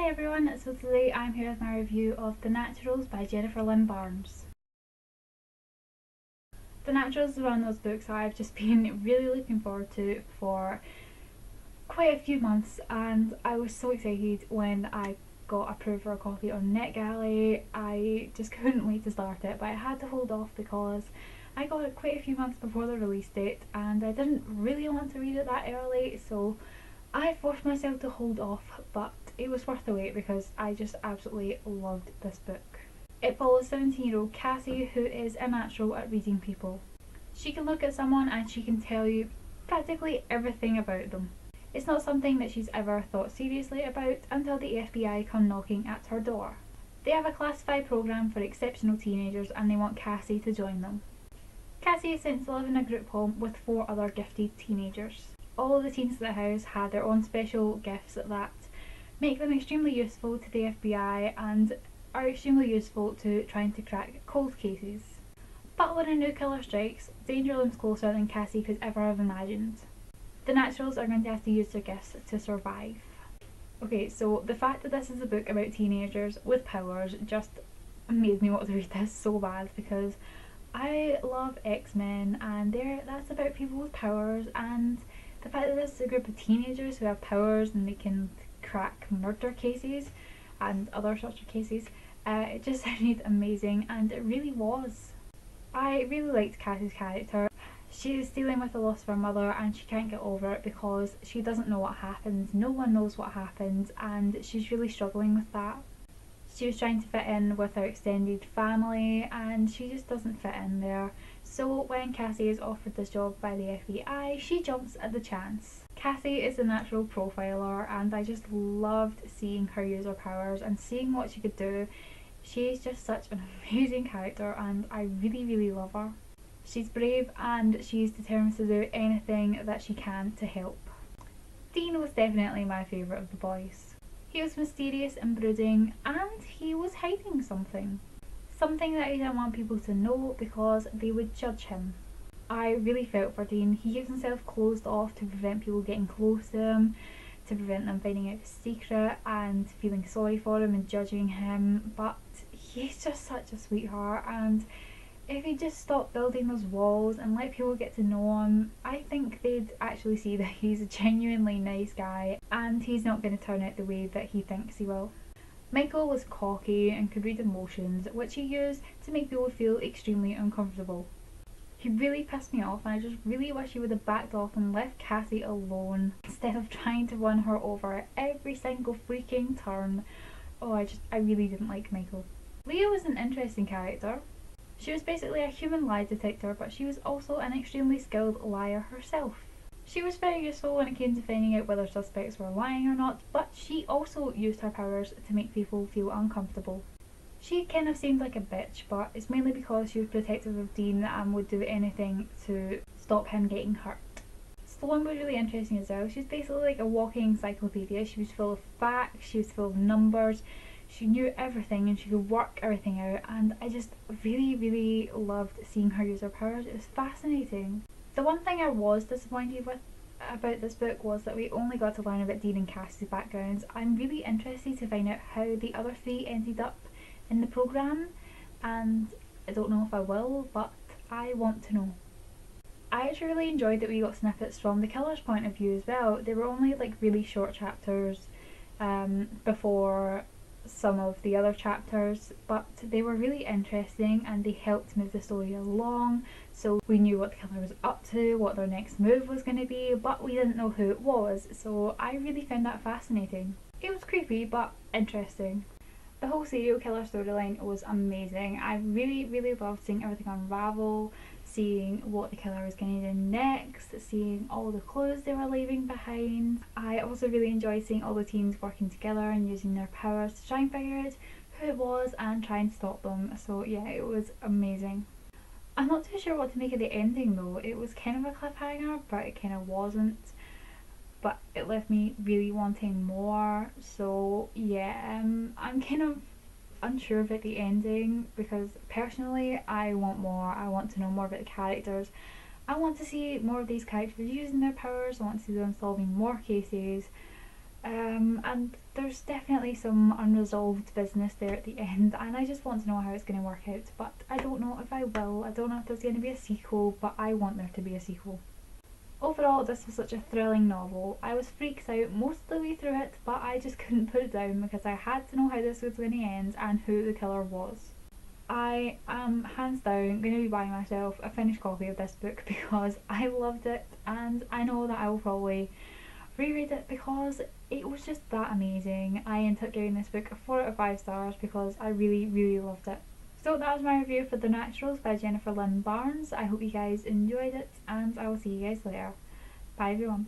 Hi everyone, so today I'm here with my review of The Naturals by Jennifer Lynn Barnes. The Naturals is one of those books I've just been really looking forward to for quite a few months, and I was so excited when I got approved for a copy on NetGalley. I just couldn't wait to start it, but I had to hold off because I got it quite a few months before the release date and I didn't really want to read it that early, so I forced myself to hold off, but it was worth the wait because I just absolutely loved this book. It follows 17-year-old Cassie, who is a natural at reading people. She can look at someone and she can tell you practically everything about them. It's not something that she's ever thought seriously about until the FBI come knocking at her door. They have a classified program for exceptional teenagers and they want Cassie to join them. Cassie is sent to live in a group home with 4 other gifted teenagers. All of the teens at the house had their own special gifts that make them extremely useful to the FBI and are extremely useful to trying to crack cold cases. But when a new killer strikes, danger looms closer than Cassie could ever have imagined. The Naturals are going to have to use their gifts to survive. Okay, so the fact that this is a book about teenagers with powers just made me want to read this so bad, because I love X-Men and that's about people with powers, and the fact that this is a group of teenagers who have powers and they can crack murder cases and other sorts of cases, it just sounded amazing, and it really was. I really liked Cassie's character. She is dealing with the loss of her mother and she can't get over it because she doesn't know what happened. No one knows what happened and she's really struggling with that. She was trying to fit in with her extended family and she just doesn't fit in there. So when Cassie is offered this job by the FBI, she jumps at the chance. Cassie is a natural profiler and I just loved seeing her use her powers and seeing what she could do. She is just such an amazing character and I really love her. She's brave and she's determined to do anything that she can to help. Dean was definitely my favourite of the boys. He was mysterious and brooding and he was hiding something. Something that he didn't want people to know because they would judge him. I really felt for Dean. He keeps himself closed off to prevent people getting close to him, to prevent them finding out his secret and feeling sorry for him and judging him, but he's just such a sweetheart, and if he just stopped building those walls and let people get to know him, I think they'd actually see that he's a genuinely nice guy and he's not going to turn out the way that he thinks he will. Michael was cocky and could read emotions, which he used to make people feel extremely uncomfortable. He really pissed me off and I just really wish he would have backed off and left Cassie alone instead of trying to run her over at every single freaking turn. Oh, I really didn't like Michael. Leah was an interesting character. She was basically a human lie detector, but she was also an extremely skilled liar herself. She was very useful when it came to finding out whether suspects were lying or not, but she also used her powers to make people feel uncomfortable. She kind of seemed like a bitch, but it's mainly because she was protective of Dean and would do anything to stop him getting hurt. Sloane was really interesting as well. She was basically like a walking encyclopedia. She was full of facts, she was full of numbers, she knew everything and she could work everything out, and I just really loved seeing her use her powers. It was fascinating. The one thing I was disappointed with about this book was that we only got to learn about Dean and Cassie's backgrounds. I'm really interested to find out how the other 3 ended up in the programme, and I don't know if I will, but I want to know. I actually really enjoyed that we got snippets from the killer's point of view as well. They were only like really short chapters before some of the other chapters, but they were really interesting and they helped move the story along, so we knew what the killer was up to, what their next move was going to be, but we didn't know who it was, so I really found that fascinating. It was creepy but interesting. The whole serial killer storyline was amazing. I really loved seeing everything unravel, seeing what the killer was going to do next, seeing all the clues they were leaving behind. I also really enjoyed seeing all the teens working together and using their powers to try and figure out who it was and try and stop them. So yeah, it was amazing. I'm not too sure what to make of the ending though. It was kind of a cliffhanger, but it kind of wasn't. But it left me really wanting more, so yeah, I'm kind of unsure about the ending because personally I want more. I want to know more about the characters. I want to see more of these characters using their powers. I want to see them solving more cases. And there's definitely some unresolved business there at the end, and I just want to know how it's going to work out, but I don't know if I will. I don't know if there's going to be a sequel, but I want there to be a sequel. Overall, this was such a thrilling novel. I was freaked out most of the way through it, but I just couldn't put it down because I had to know how this was going to end and who the killer was. I am hands down going to be buying myself a finished copy of this book because I loved it, and I know that I will probably reread it because it was just that amazing. I ended up giving this book a 4 out of 5 stars because I really, really loved it. So that was my review for The Naturals by Jennifer Lynn Barnes. I hope you guys enjoyed it, and I will see you guys later. Bye everyone.